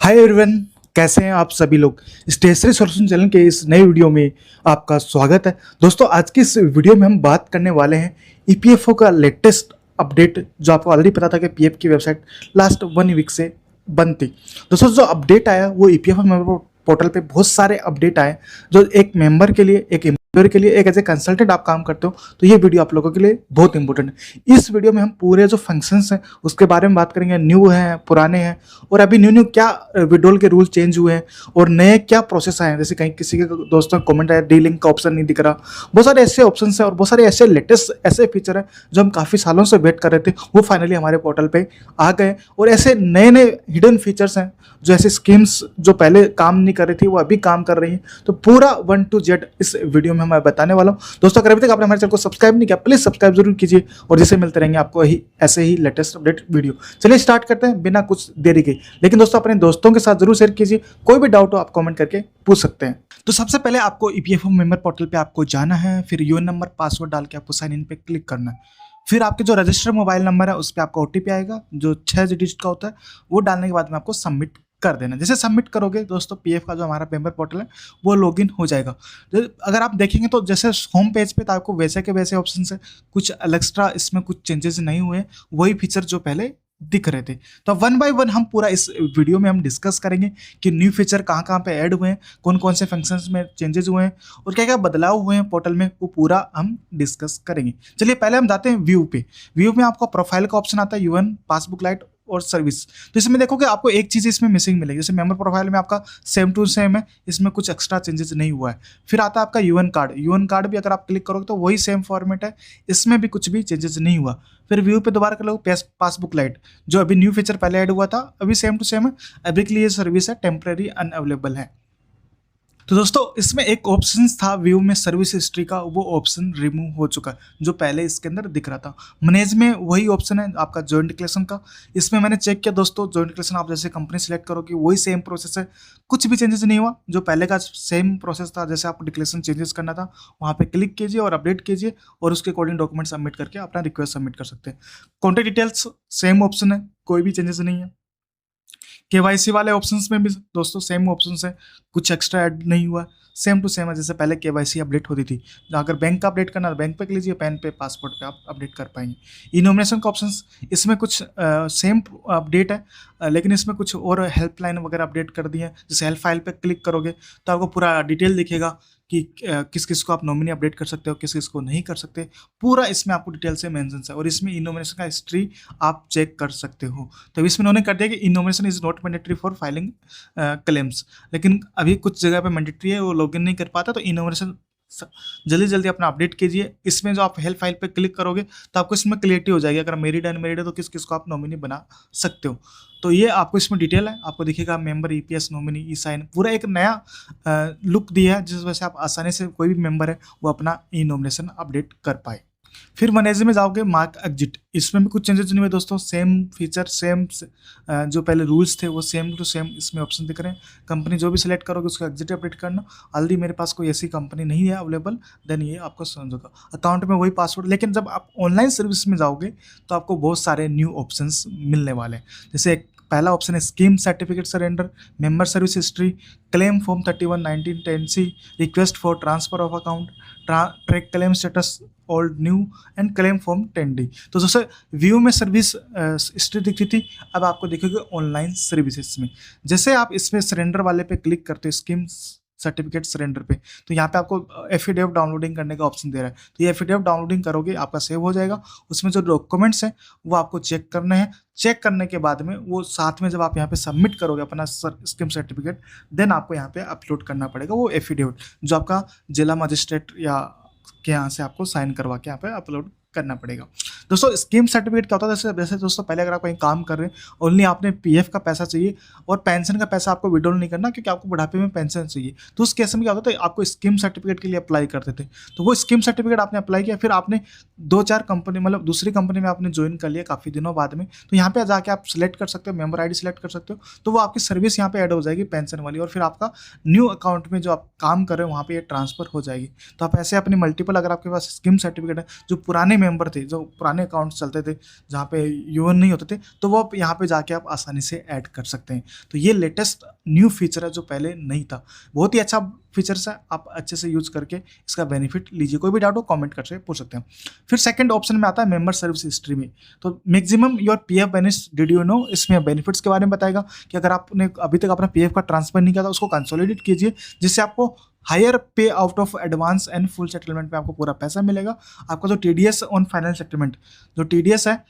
Hi everyone, कैसे हैं आप सभी लोग। स्टेशनरी सॉल्यूशन चैनल के इस नए वीडियो में आपका स्वागत है। दोस्तों, आज की इस वीडियो में हम बात करने वाले हैं ईपीएफओ का लेटेस्ट अपडेट, जो आपको ऑलरेडी पता था कि पीएफ की वेबसाइट लास्ट 1 वीक से बंद थी। दोस्तों, जो अपडेट आया वो ईपीएफओ मेंबर पोर्टल पे बहुत सारे अपडेट आए, जो एक मेंबर के लिए, एक एम्प्लॉयर के लिए, एक एज ए कंसल्टेंट आप काम करते हो तो ये वीडियो आप लोगों के लिए बहुत इंपॉर्टेंट है। इस वीडियो में हम पूरे जो फंक्शंस हैं उसके बारे में बात करेंगे, न्यू हैं, पुराने हैं, और अभी न्यू क्या विड्रॉल के रूल चेंज हुए हैं और नए क्या प्रोसेस आए हैं। जैसे कहीं किसी के दोस्तों का कमेंट आया डी लिंक का ऑप्शन नहीं दिख रहा, बहुत सारे ऐसे ऑप्शन हैं और बहुत सारे ऐसे लेटेस्ट ऐसे फीचर हैं जो हम काफ़ी सालों से वेट कर रहे थे, वो फाइनली हमारे पोर्टल पे आ गए। और ऐसे नए नए हिडन फीचर्स हैं, जो ऐसे स्कीम्स जो पहले काम नहीं कर रही थी वो अभी काम कर रही हैं। तो पूरा 1 to Z इस वीडियो में मैं बताने वाला हूँ। दोस्तों, अगर अभी तक आपने हमारे चैनल को सब्सक्राइब नहीं किया, प्लीज सब्सक्राइब जरूर कीजिए और जिससे मिलते रहेंगे आपको ऐसे ही लेटेस्ट अपडेट वीडियो। चलिए स्टार्ट करते हैं बिना कुछ देरी के। लेकिन दोस्तों, अपने दोस्तों के साथ जरूर शेयर कीजिए। कोई भी डाउट हो आप कमेंट करके पूछ सकते हैं। तो सबसे पहले आपको ईपीएफओ मेंबर पोर्टल पे आपको जाना है, फिर यूएन नंबर पासवर्ड डाल के आपको साइन इन पे क्लिक करना है। फिर आपके जो रजिस्टर्ड मोबाइल नंबर है उस पर आपका ओटीपी आएगा, जो 6 डिजिट का होता है। वो डालने के बाद में आपको सबमिट कर देना। जैसे सबमिट करोगे दोस्तों, पीएफ का जो हमारा मेंबर पोर्टल है वो लॉगिन हो जाएगा। अगर आप देखेंगे तो जैसे होम पेज पे तो आपको वैसे के वैसे ऑप्शन है, कुछ एक्स्ट्रा इसमें कुछ चेंजेस नहीं हुए, वही फीचर जो पहले दिख रहे थे। तो 1 by 1 हम पूरा इस वीडियो में हम डिस्कस करेंगे कि न्यू फीचर कहाँ कहाँ पे ऐड हुए हैं, कौन कौन से फंक्शंस में चेंजेस हुए हैं और क्या क्या बदलाव हुए हैं पोर्टल में, वो पूरा हम डिस्कस करेंगे। चलिए पहले हम जाते हैं व्यू पे। व्यू में आपको प्रोफाइल का ऑप्शन आता है, यूएन पासबुक लाइट और सर्विस। तो इसमें देखोगे आपको एक चीज़ इसमें मिसिंग मिलेगी। जैसे मेंबर प्रोफाइल में आपका सेम टू सेम है, इसमें कुछ एक्स्ट्रा चेंजेस नहीं हुआ है। फिर आता है आपका यूएन कार्ड। यूएन कार्ड भी अगर आप क्लिक करोगे तो वही सेम फॉर्मेट है, इसमें भी कुछ भी चेंजेस नहीं हुआ। फिर व्यू पे दोबारा कर लो पासबुक लाइट, जो अभी न्यू फीचर पहले ऐड हुआ था, अभी सेम टू सेम है। अभी के लिए ये सर्विस है टेम्परेरी अनअवेलेबल है। तो दोस्तों, इसमें एक ऑप्शन था व्यू में सर्विस हिस्ट्री का, वो ऑप्शन रिमूव हो चुका है जो पहले इसके अंदर दिख रहा था। मैनेज में वही ऑप्शन है आपका जॉइंट डिक्लेरेशन का। इसमें मैंने चेक किया दोस्तों, जॉइंट डिक्लेरेशन आप जैसे कंपनी सेलेक्ट करोगे वही सेम प्रोसेस है, कुछ भी चेंजेस नहीं हुआ। जो पहले का सेम प्रोसेस था, जैसे आपको डिक्लेरेशन चेंजेस करना था वहाँ पे क्लिक कीजिए और अपडेट कीजिए और उसके अकॉर्डिंग डॉक्यूमेंट सबमिट करके अपना रिक्वेस्ट सबमिट कर सकते हैं। कॉन्टैक्ट डिटेल्स सेम ऑप्शन है, कोई भी चेंजेस नहीं है। केवाईसी वाले ऑप्शंस में भी दोस्तों सेम ऑप्शंस है, कुछ एक्स्ट्रा ऐड नहीं हुआ, सेम टू सेम है जैसे पहले केवाईसी अपडेट होती थी। अगर बैंक का अपडेट करना है तो बैंक पे कर लीजिए, पैन पे पासपोर्ट पे आप अपडेट कर पाएंगे। इनोमिनेशन का ऑप्शंस इसमें कुछ सेम अपडेट है, लेकिन इसमें कुछ और हेल्पलाइन वगैरह अपडेट कर दी है। जैसे हेल्प फाइल पे क्लिक करोगे तो आपको पूरा डिटेल दिखेगा कि किस किस को आप नॉमिनी अपडेट कर सकते हो, किस किस को नहीं कर सकते, पूरा इसमें आपको डिटेल से मेंशन है। और इसमें इनोमिनेशन का हिस्ट्री आप चेक कर सकते हो। तो इसमें उन्होंने कर दिया कि nomination is not mandatory for filing claims, लेकिन अभी कुछ जगह पे मैंडेटरी है, वो लॉगिन नहीं कर पाता। तो इनोमिनेशन जल्दी जल्दी अपना अपडेट कीजिए। इसमें जो आप हेल्प फाइल पे क्लिक करोगे तो आपको इसमें क्लियरिटी हो जाएगी, अगर मेरिड अनमेरिड है तो किस किस को आप नॉमिनी बना सकते हो। तो ये आपको इसमें डिटेल है, आपको दिखेगा मेंबर ईपीएस नॉमिनी ई साइन, पूरा एक नया लुक दिया है, जिस वजह से आप आसानी से कोई भी मेंबर है वो अपना ई नॉमिनेशन अपडेट कर पाए। फिर मैनेजर में जाओगे, मार्क एग्जिट, इसमें भी कुछ चेंजेस नहीं हुए दोस्तों, सेम फीचर सेम जो पहले रूल्स थे वो सेम टू सेम इसमें ऑप्शन दिख रहे हैं। कंपनी जो भी सिलेक्ट करोगे उसको एग्जिट अपडेट करना। ऑलरेडी मेरे पास कोई ऐसी कंपनी नहीं है अवेलेबल, देन ये आपको समझ होगा। अकाउंट में वही पासवर्ड, लेकिन जब आप ऑनलाइन सर्विस में जाओगे तो आपको बहुत सारे न्यू ऑप्शंस मिलने वाले हैं। जैसे एक पहला ऑप्शन है scheme certificate surrender, member service history, claim form 31/19/10C, request for transfer of account, track claim status old new and claim form 10D। तो जैसे व्यू में सर्विस हिस्ट्री दिखती थी, अब आपको दिखेगी ऑनलाइन सर्विसेज में। जैसे आप इसमें सरेंडर वाले पे क्लिक करते हो, स्कीम सर्टिफिकेट सरेंडर पे, तो यहाँ पे आपको एफिडेविट डाउनलोडिंग करने का ऑप्शन दे रहा है। तो ये एफिडेविट डाउनलोडिंग करोगे आपका सेव हो जाएगा, उसमें जो डॉक्यूमेंट्स हैं वो आपको चेक करने हैं। चेक करने के बाद में वो साथ में जब आप यहाँ पे सबमिट करोगे अपना स्कीम सर्टिफिकेट, देन आपको यहाँ पे अपलोड करना पड़ेगा वो एफिडेविट, जो आपका जिला मजिस्ट्रेट या के यहाँ से आपको साइन करवा के यहाँ पे अपलोड करना पड़ेगा। दोस्तों, स्कीम सर्टिफिकेट क्या होता है, जैसे दोस्तों पहले अगर आप कहीं काम कर रहे हैं, ओनली आपने पीएफ का पैसा चाहिए और पेंशन का पैसा आपको विड्रॉल नहीं करना, क्योंकि आपको बुढ़ापे में पेंशन चाहिए, तो उस केस में क्या होता है, आपको स्कीम सर्टिफिकेट के लिए अप्लाई करते थे। तो वो स्कीम सर्टिफिकेट आपने अप्लाई किया, फिर आपने 2-4 कंपनी मतलब दूसरी कंपनी में आपने ज्वाइन कर लिया काफ़ी दिनों बाद में, तो यहाँ पे जाके आप सिलेक्ट कर सकते हो, मेंबर आईडी सिलेक्ट कर सकते हो, तो वो आपकी सर्विस यहाँ पे ऐड हो जाएगी पेंशन वाली, और फिर आपका न्यू अकाउंट में जो आप काम कर रहे हो वहाँ पे ये ट्रांसफर हो जाएगी। तो आप ऐसे अपनी मल्टीपल, अगर आपके पास स्कीम सर्टिफिकेट है, जो पुराने मेंबर थे, जो पुराने पुराने अकाउंट्स चलते थे जहाँ पे यूएन नहीं होते थे, तो वो यहाँ पे जाके आप आसानी से ऐड कर सकते हैं। तो ये लेटेस्ट न्यू फीचर है जो पहले नहीं था, बहुत ही अच्छा फीचर्स है, आप अच्छे से यूज करके इसका बेनिफिट लीजिए। कोई भी डाउट हो कमेंट करके पूछ सकते हैं। फिर सेकंड ऑप्शन में आता है मेंबर सर्विस हिस्ट्री में। तो maximum your PF benefits did you know, इसमें बेनिफिट्स के बारे में बताएगा कि अगर आपने अभी तक अपना पीएफ का ट्रांसफर नहीं किया था उसको कंसोलिडेट कीजिए, जिससे आपको हायर पे out of advance and full settlement में आपको पूरा पैसा मिलेगा। आपका जो टीडीएस ऑन फाइनल सेटलमेंट, जो टीडीएस है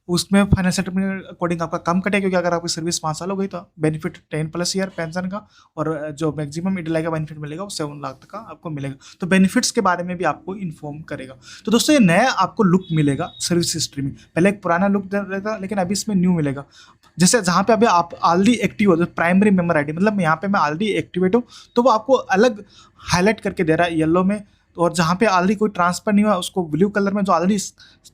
उसमें फाइनल सेटलमेंट अकॉर्डिंग आपका कम कटेगा, क्योंकि अगर आपकी सर्विस 5 साल हो गई तो बेनिफिट 10+ ईयर पेंशन का, और जो मैक्सिमम ईडीआई का बेनिफिट मिलेगा वो 7 लाख तक का आपको मिलेगा। तो बेनिफिट्स के बारे में भी आपको इन्फॉर्म करेगा। तो दोस्तों ये नया आपको लुक मिलेगा सर्विस हिस्ट्री में, पहले एक पुराना लुक रहेगा लेकिन अभी इसमें न्यू मिलेगा। जैसे जहाँ पे अभी आप ऑलरेडी एक्टिव हो, प्राइमरी मेंबर आईडी, मतलब यहाँ पे मैं ऑलरेडी एक्टिवेट हूँ तो वो आपको अलग हाईलाइट करके दे रहा है येलो में, और जहाँ पे ऑलरेडी कोई ट्रांसफर नहीं हुआ उसको ब्लू कलर में, जो ऑलरेडी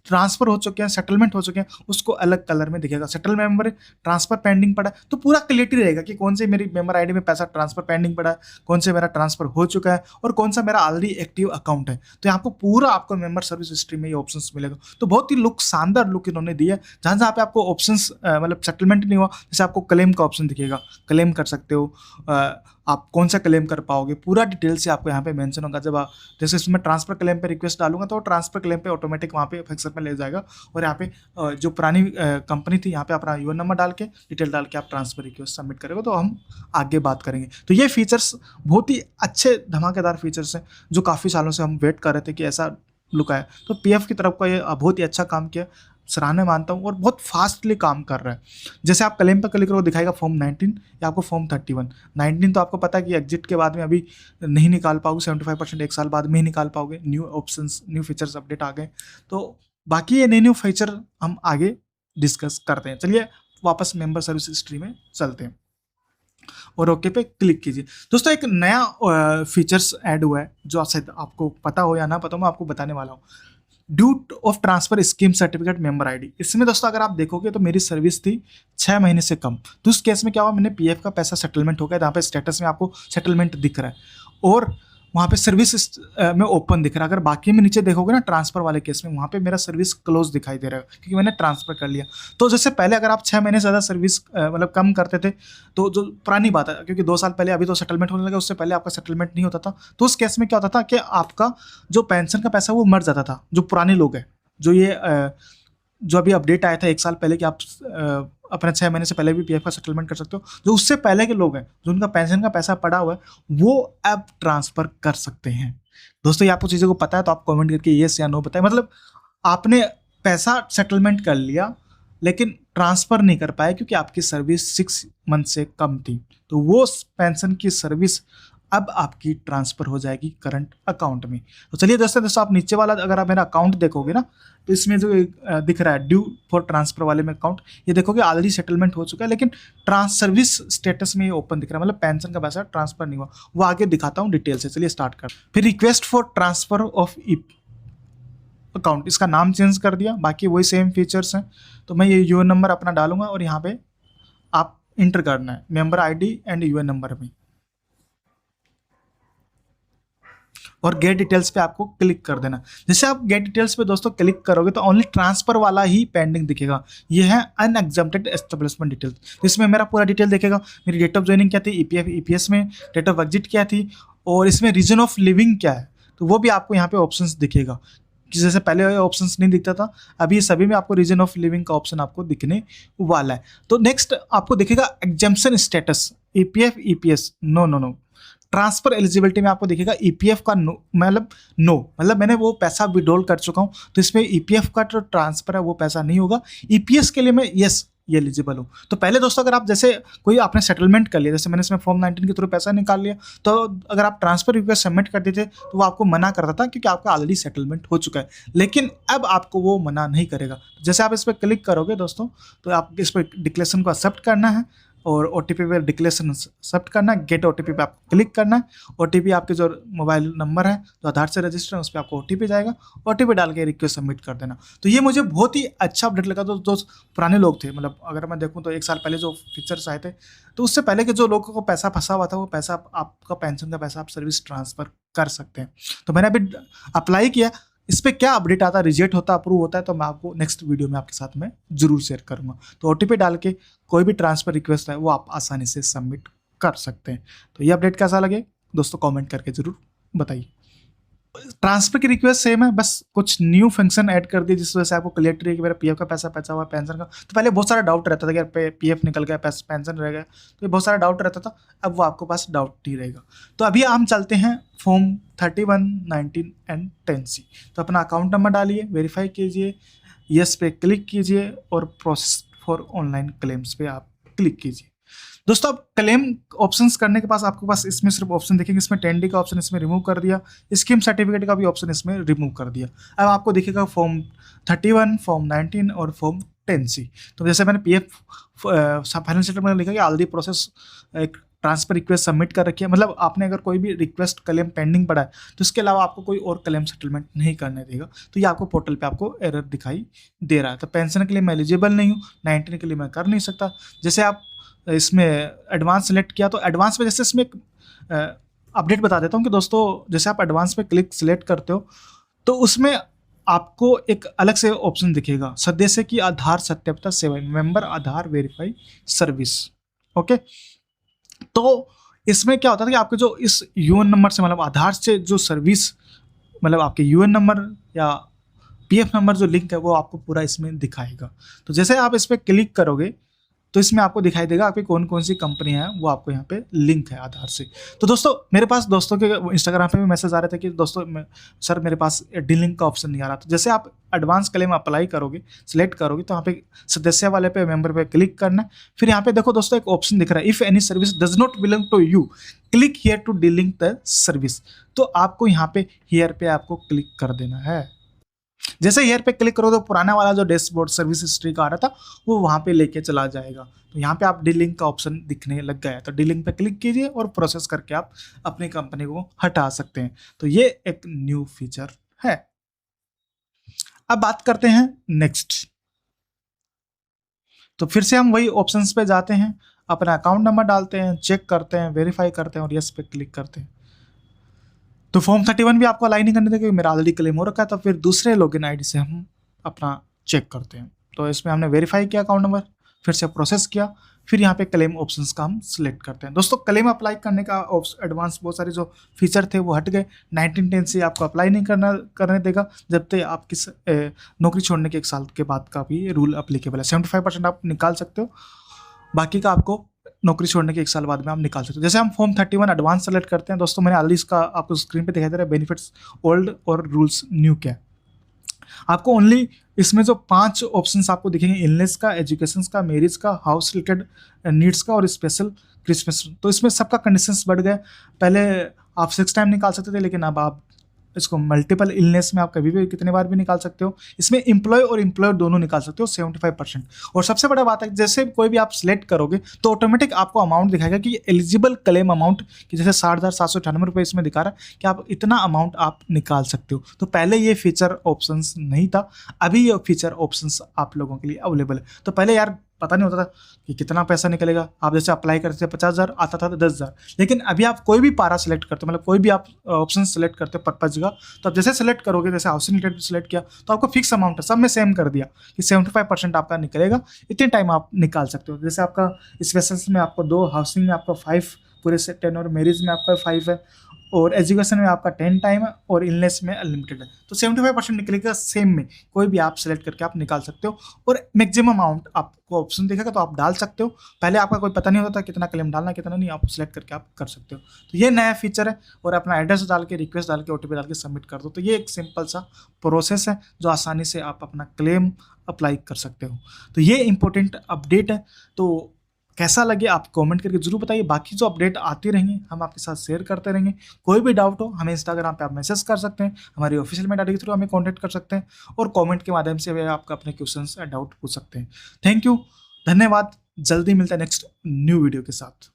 ट्रांसफर हो चुके हैं, सेटलमेंट हो चुके हैं, उसको अलग कलर में दिखेगा। सेटल मेंबर ट्रांसफर पेंडिंग पड़ा है, तो पूरा क्लियरिटी रहेगा कि कौन से मेरी मेंबर आईडी में पैसा ट्रांसफर पेंडिंग पड़ा है, कौन से मेरा ट्रांसफर हो चुका है, और कौन सा मेरा ऑलरेडी एक्टिव अकाउंट है। तो यहाँ आपको पूरा आपको मेंबर सर्विस हिस्ट्री में ये ऑप्शन मिलेगा। तो बहुत ही लुक, शानदार लुक इन्होंने दिया है। जहाँ जहाँ पे आपको ऑप्शन मतलब सेटलमेंट नहीं हुआ, जैसे आपको क्लेम का ऑप्शन दिखेगा, क्लेम कर सकते हो, आप कौन सा क्लेम कर पाओगे पूरा डिटेल से आपको यहाँ पे मेंशन होगा। जब आप जैसे इसमें ट्रांसफर क्लेम पे रिक्वेस्ट डालूंगा तो ट्रांसफर क्लेम पे ऑटोमेटिक वहाँ पे फिक्सर पे ले जाएगा, और यहाँ पे जो पुरानी कंपनी थी यहाँ पे अपना यूएन नंबर डाल के डिटेल डाल के आप ट्रांसफर रिक्वेस्ट सबमिट करोगे तो हम आगे बात करेंगे। तो ये फीचर्स बहुत ही अच्छे धमाकेदार फीचर्स हैं जो काफ़ी सालों से हम वेट कर रहे थे कि ऐसा लुक आए। तो पीएफ की तरफ का ये बहुत ही अच्छा काम किया, सराहना मानता हूँ, और बहुत फास्टली काम कर रहा है। जैसे आप क्लेम पर क्लिक करो दिखाएगा फॉर्म 19 या आपको फॉर्म 31। 19 तो आपको पता है कि एग्जिट के बाद में अभी नहीं निकाल पाओगे, 75% 1 साल बाद में ही निकाल पाओगे। New options, new features update आ गए, तो बाकी ये नए न्यू फीचर हम आगे डिस्कस करते हैं। चलिए वापस मेंबर सर्विस हिस्ट्री में चलते हैं और ओके पे क्लिक कीजिए। दोस्तों एक नया फीचर्स ऐड हुआ है जो शायद आपको पता हो या ना पता हो, मैं आपको बताने वाला हूँ। Due of transfer scheme certificate member ID. इसमें दोस्तों अगर आप देखोगे तो मेरी सर्विस थी 6 महीने से कम, तो उस केस में क्या हुआ, मैंने पीएफ का पैसा सेटलमेंट हो गया, जहाँ पे स्टेटस में आपको सेटलमेंट दिख रहा है और वहाँ पे सर्विस में ओपन दिख रहा है। अगर बाकी में नीचे देखोगे ना ट्रांसफर वाले केस में, वहाँ पे मेरा सर्विस क्लोज दिखाई दे रहा है क्योंकि मैंने ट्रांसफर कर लिया। तो जैसे पहले अगर आप 6 महीने से ज़्यादा सर्विस मतलब कम करते थे, तो जो पुरानी बात है क्योंकि 2 साल पहले, अभी तो सेटलमेंट होने लगा, उससे पहले आपका सेटलमेंट नहीं होता था, तो उस केस में क्या होता था कि आपका जो पेंशन का पैसा वो मर जाता था। जो पुराने लोग हैं, जो ये जो अभी अपडेट आया था 1 साल पहले कि आप अपने 6 महीने से पहले भी पीएफ का सेटलमेंट कर सकते हो, जो उससे पहले के लोग हैं जो उनका पेंशन का पैसा पड़ा हुआ है वो अब ट्रांसफर कर सकते हैं। दोस्तों ये आपको चीज़ों को पता है तो आप कमेंट करके येस या नो बताएं। मतलब आपने पैसा सेटलमेंट कर लिया लेकिन ट्रांसफ़र नहीं कर पाए क्योंकि आपकी सर्विस 6 मंथ से कम थी, तो वो पेंशन की सर्विस अब आपकी ट्रांसफ़र हो जाएगी करंट अकाउंट में। तो चलिए दोस्तों आप नीचे वाला अगर आप मेरा अकाउंट देखोगे ना, तो इसमें जो दिख रहा है ड्यू फॉर ट्रांसफ़र वाले में अकाउंट, ये देखोगे ऑलरेडी सेटलमेंट हो चुका है लेकिन सर्विस स्टेटस में ये ओपन दिख रहा है, मतलब पेंशन का पैसा ट्रांसफ़र नहीं हुआ। वो आगे दिखाता हूँ डिटेल से। चलिए स्टार्ट कर। फिर request for transfer of account, इसका नाम चेंज कर दिया, बाकी वही सेम फीचर्स हैं। तो मैं ये यूएन नंबर अपना डालूंगा और यहाँ पे आप इंटर करना है member ID and UN number में, और गेट डिटेल्स पे आपको क्लिक कर देना। जैसे आप गेट डिटेल्स पे दोस्तों क्लिक करोगे तो ओनली ट्रांसफर वाला ही पेंडिंग दिखेगा। ये है अनएग्जम्प्टेड एस्टेब्लिशमेंट डिटेल्स, इसमें मेरा पूरा डिटेल दिखेगा। मेरी डेट ऑफ ज्वाइनिंग क्या थी, ईपीएफ ईपीएस में डेट ऑफ एग्जिट क्या थी, और इसमें रीजन ऑफ लिविंग क्या है, तो वो भी आपको यहाँ पे ऑप्शंस दिखेगा। जैसे पहले ऑप्शंस नहीं दिखता था, अभी ये सभी में आपको रीजन ऑफ लिविंग का ऑप्शन आपको दिखने वाला है। तो नेक्स्ट आपको दिखेगा exemption status, EPF EPS no no no. Transfer eligibility में आपको दिखेगा ईपीएफ का नो, मतलब मैंने वो पैसा विड्रॉल कर चुका हूँ, तो इसमें ईपीएफ का जो ट्रांसफर है वो पैसा नहीं होगा। ईपीएस के लिए मैं यस ये एलिजिबल हूँ। तो पहले दोस्तों अगर आप जैसे कोई आपने सेटलमेंट कर लिया, जैसे मैंने इसमें फॉर्म 19 के थ्रू पैसा निकाल लिया, तो अगर आप ट्रांसफर रिक्वेस्ट सबमिट कर देते तो वो आपको मना करता था क्योंकि आपका ऑलरेडी सेटलमेंट हो चुका है। लेकिन अब आपको वो मना नहीं करेगा। जैसे आप इस पर क्लिक करोगे दोस्तों तो आप इस पर डिक्लेरेशन को एक्सेप्ट करना है और ओटीपी पे डिक्लेरेशन एक्सेप्ट करना है। गेट ओटीपी पे आपको क्लिक करना है। ओटीपी आपके जो मोबाइल नंबर है जो आधार से रजिस्टर है उस पर आपको ओटीपी जाएगा, ओटीपी डाल के रिक्वेस्ट सबमिट कर देना। तो ये मुझे बहुत ही अच्छा अपडेट लगा। तो जो पुराने लोग थे, मतलब अगर मैं देखूँ तो 1 साल पहले जो फीचर्स आए थे, तो उससे पहले के जो लोगों को पैसा फंसा हुआ था वो पैसा आपका पेंशन का पैसा आप सर्विस ट्रांसफ़र कर सकते हैं। तो मैंने अभी अप्लाई किया, इस पर क्या अपडेट आता है, रिजेक्ट होता है, अप्रूव होता है, तो मैं आपको नेक्स्ट वीडियो में आपके साथ में जरूर शेयर करूंगा। तो OTP डाल के कोई भी ट्रांसफर रिक्वेस्ट है वो आप आसानी से सबमिट कर सकते हैं। तो ये अपडेट कैसा लगे दोस्तों कमेंट करके जरूर बताइए। ट्रांसफर की रिक्वेस्ट सेम है, बस कुछ न्यू फंक्शन ऐड कर दिए जिस वजह से आपको क्लियर है कि मेरा पीएफ का पैसा बचा हुआ है, पेंशन का। तो पहले बहुत सारा डाउट रहता था कि यार पीएफ निकल गया, पेंशन रह गया, तो ये बहुत सारा डाउट रहता था। अब वो आपको पास डाउट ही रहेगा। तो अभी हम चलते हैं फॉर्म 31, 19 एंड 10C। तो अपना अकाउंट नंबर डालिए, वेरीफाई कीजिए, यस पे क्लिक कीजिए और प्रोसेस फॉर ऑनलाइन क्लेम्स पे आप क्लिक कीजिए। दोस्तों अब क्लेम ऑप्शंस करने के पास आपके पास इसमें सिर्फ ऑप्शन देखेंगे, इसमें 10D का ऑप्शन इसमें रिमूव कर दिया, स्कीम सर्टिफिकेट का भी ऑप्शन इसमें रिमूव कर दिया। अब आपको दिखेगा फॉर्म 31, फॉर्म 19 और फॉर्म 10C। तो जैसे मैंने पीएफ फाइनेंशियल स्टेटमेंट में लिखा कि ऑलरेडी प्रोसेस एक ट्रांसफर रिक्वेस्ट सबमिट कर रखी है, मतलब आपने अगर कोई भी रिक्वेस्ट क्लेम पेंडिंग पड़ा है तो इसके अलावा आपको कोई और क्लेम सेटलमेंट नहीं करने देगा। तो ये आपको पोर्टल पे आपको एरर दिखाई दे रहा है। तो पेंशन के लिए मैं एलिजिबल नहीं हूँ, 19 के लिए मैं कर नहीं सकता। जैसे आप इसमें एडवांस सेलेक्ट किया तो एडवांस में जैसे इसमें अपडेट बता देता हूँ कि दोस्तों जैसे आप एडवांस पे क्लिक सिलेक्ट करते हो तो उसमें आपको एक अलग से ऑप्शन दिखेगा, सदस्य की आधार सत्यापित सेवा, मेंबर आधार वेरीफाई सर्विस। ओके, तो इसमें क्या होता था कि आपके जो इस यूएन नंबर से मतलब आधार से जो सर्विस मतलब आपके यूएन नंबर या पीएफ नंबर जो लिंक है वो आपको पूरा इसमें दिखाएगा। तो जैसे आप इस पर क्लिक करोगे तो इसमें आपको दिखाई देगा आपकी कौन कौन सी कंपनियां हैं वो आपको यहाँ पे लिंक है आधार से। तो दोस्तों मेरे पास दोस्तों के इंस्टाग्राम पे भी मैसेज आ रहे थे कि दोस्तों सर मेरे पास डी लिंक का ऑप्शन नहीं आ रहा। तो जैसे आप एडवांस क्लेम अप्लाई करोगे, सिलेक्ट करोगे तो यहाँ पे सदस्य वाले पे मेंबर पे क्लिक करना है। फिर यहाँ पे देखो दोस्तों एक ऑप्शन दिख रहा है, if any service does not belong to you click here to delink the service. तो आपको यहाँ पे हियर पे आपको क्लिक कर देना है। जैसे हेयर पे क्लिक करो तो पुराना वाला जो डैशबोर्ड सर्विस हिस्ट्री का आ रहा था वो वहां पे लेके चला जाएगा। तो यहाँ पे आप डी लिंक का ऑप्शन दिखने लग गया है, तो डी लिंक पे क्लिक कीजिए और प्रोसेस करके आप अपनी कंपनी को हटा सकते हैं। तो ये एक न्यू फीचर है। अब बात करते हैं नेक्स्ट। तो फिर से हम वही ऑप्शंस पे जाते हैं, अपना अकाउंट नंबर डालते हैं, चेक करते हैं, वेरीफाई करते हैं और यस पे क्लिक करते हैं। तो फॉर्म 31 भी आपको अलाइन नहीं करने देगा, मेरा ऑलरेडी क्लेम हो रखा है। तो फिर दूसरे लॉगिन आईडी से हम अपना चेक करते हैं। तो इसमें हमने वेरीफाई किया अकाउंट नंबर, फिर से प्रोसेस किया, फिर यहाँ पे क्लेम ऑप्शंस का हम सिलेक्ट करते हैं। दोस्तों क्लेम अप्लाई करने का एडवांस बहुत सारे जो फीचर थे वो हट गए। 1910 से आपको अप्लाई नहीं करने देगा जब तक आप किस नौकरी छोड़ने के 1 साल के बाद का भी रूल अप्लीकेबल है। 75% आप निकाल सकते हो, बाकी का आपको नौकरी छोड़ने के 1 साल बाद में आप निकाल सकते हो। जैसे हम फॉर्म 31 एडवांस सेलेक्ट करते हैं दोस्तों, मैंने ऑलरेडी इसका आपको स्क्रीन पे दिखाई दे रहा है बेनिफिट्स ओल्ड और रूल्स न्यू क्या है। आपको ओनली इसमें जो 5 ऑप्शंस आपको दिखेंगे, इलनेस का, एजुकेशन का, मैरिज का, हाउस रिलेटेड नीड्स का और स्पेशल क्रिसमस। तो इसमें सबका कंडीशंस बढ़ गए। पहले आप 6 टाइम निकाल सकते थे, लेकिन अब आप इसको मल्टीपल इलनेस में आप कभी भी कितने बार भी निकाल सकते हो। इसमें एम्प्लॉय और एम्प्लॉयर दोनों निकाल सकते हो 75%। और सबसे बड़ा बात है जैसे कोई भी आप सिलेक्ट करोगे तो ऑटोमेटिक आपको अमाउंट दिखाएगा कि एलिजिबल क्लेम अमाउंट कि जैसे 60,798 रुपये इसमें दिखा रहा है कि आप इतना अमाउंट आप निकाल सकते हो। तो पहले ये फीचर ऑप्शंस नहीं था, अभी ये फीचर ऑप्शंस आप लोगों के लिए अवेलेबल है। तो पहले यार पता नहीं होता था कि कितना पैसा निकलेगा, आप जैसे अप्लाई करते थे 50,000 आता था 10,000, लेकिन अभी आप कोई भी पारा सेलेक्ट करते हो, मतलब कोई भी आप ऑप्शन सेलेक्ट करते हो पर्पज का, तो आप जैसे सेलेक्ट करोगे, जैसे हाउसिंग रिलेटेड सेलेक्ट किया तो आपको फिक्स अमाउंट है, सब में सेम कर दिया कि 75% आपका निकलेगा, इतने टाइम आप निकाल सकते हो। जैसे आपका स्पेशल्स में आपको 2, हाउसिंग में आपका 5 पूरे से 10 और मैरिज में आपका 5 है और एजुकेशन में आपका 10 टाइम है और इलनेस में अनलिमिटेड है। तो 75% निकलेगा सेम में, कोई भी आप सेलेक्ट करके आप निकाल सकते हो और मैक्सिमम अमाउंट आपको ऑप्शन दिखेगा तो आप डाल सकते हो। पहले आपका कोई पता नहीं होता था कितना क्लेम डालना कितना नहीं, आप सेलेक्ट करके आप कर सकते हो। तो ये नया फीचर है और अपना एड्रेस डाल के, रिक्वेस्ट डाल के, OTP डाल के सबमिट कर दो। तो ये एक सिंपल सा प्रोसेस है जो आसानी से आप अपना क्लेम अप्लाई कर सकते हो। तो ये इंपॉर्टेंट अपडेट है। तो कैसा लगे आप कमेंट करके जरूर बताइए। बाकी जो अपडेट आती रहेंगे हम आपके साथ शेयर करते रहेंगे। कोई भी डाउट हो हमें इंस्टाग्राम पे आप मैसेज कर सकते हैं, हमारी ऑफिशियल मेल आईडी के थ्रू हमें कांटेक्ट कर सकते हैं और कमेंट के माध्यम से आपका अपने क्वेश्चंस या डाउट पूछ सकते हैं। थैंक यू, धन्यवाद। जल्दी मिलता है नेक्स्ट न्यू वीडियो के साथ।